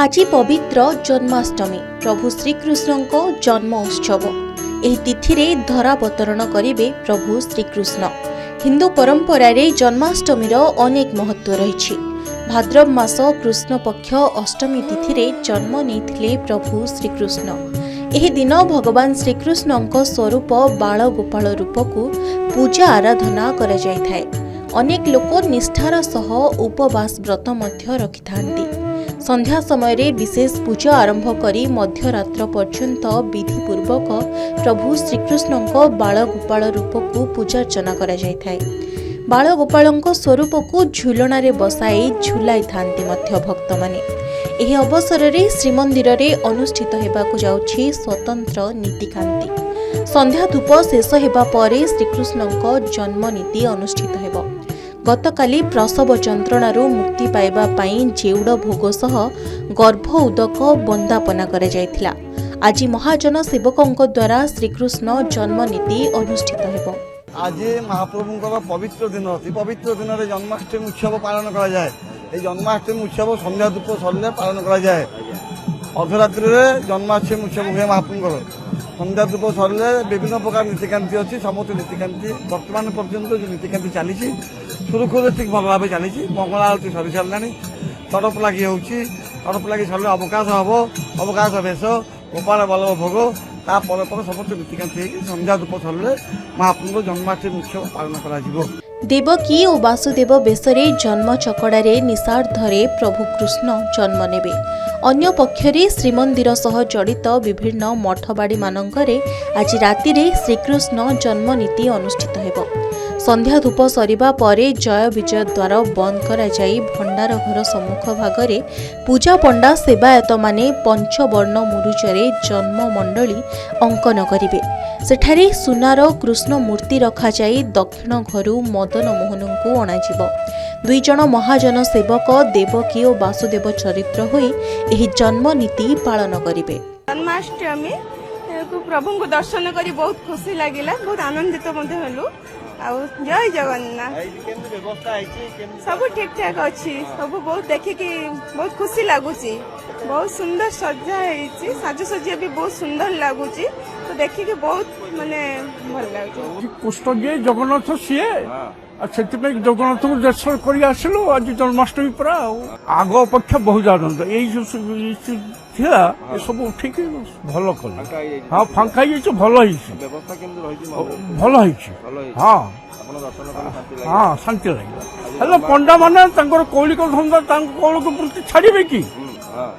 आज पवित्र जन्माष्टमी प्रभु श्रीकृष्ण जन्म उत्सव। एही तिथि रे धरावतरण करिवे प्रभु श्रीकृष्ण। हिंदू परंपरा रे जन्माष्टमीर अनेक महत्व रही। भाद्रव मास कृष्ण पक्ष अष्टमी तिथि रे जन्म नेइथिले प्रभु श्रीकृष्ण। एही दिन भगवान श्रीकृष्ण स्वरूप बाल गोपाल रूप को पूजा आराधना करा जायथाय। अनेक लोक निष्ठार सह उपवास व्रत मध्य रखिथांती। संध्या समय रे विशेष पूजा आरंभ करी मध्यरात्र पर्यंत विधिपूर्वक प्रभु श्रीकृष्ण बाल गोपाल रूप को पूजार्चना करा जायथाय। बाल गोपाल स्वरूप को झुलना रे बसाई झुलाई थांती मध्य भक्त माने। एही अवसर रे श्रीमंदिर रे अनुष्ठित हेबाकु जाउछि स्वतंत्र नीतिकांति। संध्या धूप शेष हेबा परे श्रीकृष्ण जन्म नीति अनुष्ठित हेबो। गतकाली प्रसव जंत्रणारू मुक्ति पाइबा पई जेउड भोग सह गर्भ उदक बंदापना करा जायथिला। आज महाजन सेवकों द्वारा श्रीकृष्ण जन्म नीति अनुष्ठित हेबो। आज महाप्रभुंकर पवित्र दिन अति पवित्र दिन रे जन्माष्टमी उत्सव पालन करा जाए। ए जन्माष्टमी उत्सव संध्या धूप सरले पालन करा जाए। अर्धरात्रि रे जन्माष्टमी उत्सव हुए महाप्रभुंकर। संध्या धूप सरले विभिन्न प्रकार नीतिकांति अच्छी समस्त नीतिकांति वर्तमान पर्यंत जो नीतिकांति चली सुरखुर ठीक भल भाव चली। मंगला आरती सरी सारा तड़प लगी तड़प लगी सरले अवकाश हम अवकाश भेष गोपाल बल्लभ भोग तापर समस्त नीतिकांति संध्या धूप सरले महाप्रभु जन्माष्टमी उत्सव पालन करा। देवकी और वासुदेव बेसरे जन्म चकड़े निषार्धरे प्रभु कृष्ण जन्म नेबे। अन्य पक्षरे श्रीमंदिर सह जड़ित विभिन्न मठबाड़ी मानकरे आज राति रे श्रीकृष्ण जन्म नीति अनुष्ठित हेबो। संध्या धूप सरिबा परे जय विजय द्वार बंद करा जाई भंडार घर सम्मुख भागरे पूजा पंडा सेवायत माने पंचवर्ण मुरुजरे जन्म मंडली अंकन करिवे। सेठारे सुनार कृष्ण मूर्ति रखा जाई दक्षिण घरु मदन मोहन को अणाजिब। दुई जन महाजन सेवक देवकी और वासुदेव चरित्र होई एही जन्म नीति पालन करिवे। जन्माष्टमी को प्रभु को दर्शन करी बहुत खुशी लागिला, बहुत आनंदित मध्य हेलु। जय जगन्नाथ। सब ठीक ठाक अच्छी, सब बहुत देखिकी बहुत खुशी लगुची। बहुत सुंदर सजा है, साजसज्जा भी बहुत सुंदर लगुची। तो देखिकी बहुत माने भल लागुची। कृष्ण जे जगन्नाथ सीए से जगन्नाथ को दर्शन कर आसलु। आज जन्माष्टमी पूरा आग अपेक्षा बहुत आनंद थिला सब ठीक भल कल। हाँ फांका भल भल हाँ हाँ शांति लगे। पंडा माने कौलिक धंदा कौल के प्रति छाड़े कि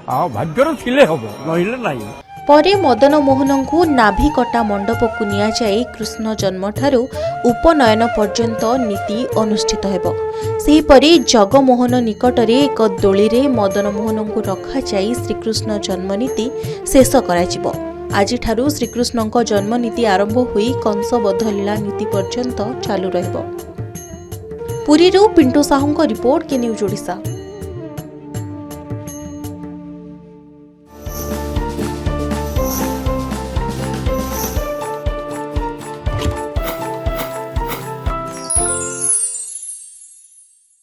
हाँ भाग्यर थिले हम नहिले नहीं। परे मदन मोहन को नाभि कटा मंडप को निया जाई कृष्ण जन्म ठारू उपनयन पर्यंत नीति अनुष्ठित हेबो। सेहीपरि जगमोहन निकटरे एक दोली रे मदन मोहन को रखा जाई श्रीकृष्ण जन्म नीति शेष कराजिबो। आज ठारू श्रीकृष्ण जन्म नीति आरंभ हुई कंसबद्ध लीला नीति पर्यंत चालू रहिबो। पुरीरू पिंटू साहू रिपोर्ट के न्यूज ओडिशा।